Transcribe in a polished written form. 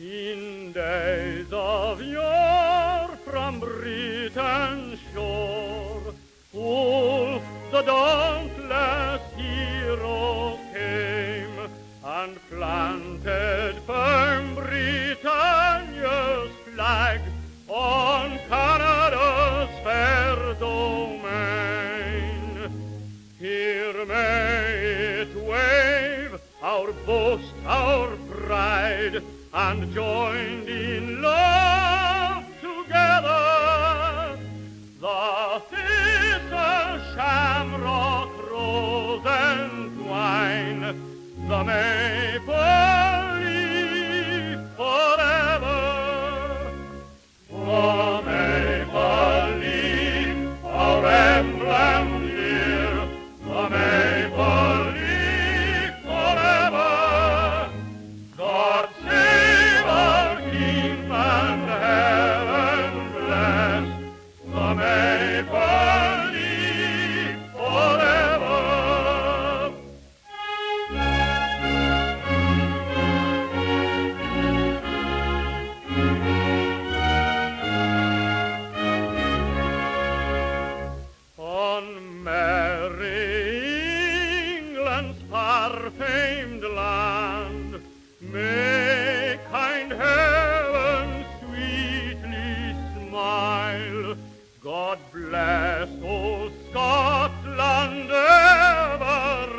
In days of yore from Britain's shore, Wolfe the dauntless hero came, and planted firm Britannia's flag on Canada's fair domain. Here may it wave, our boast, our pride, and joined in love together, the thistle, shamrock, rose, entwine, the maple leaf forever. The maple leaf, our emblem dear, the maple leaf forever. God save our King and heaven bless the maple leaf forever. On merry England's far-famed land, may kind heaven sweetly smile. God bless old Scotland evermore.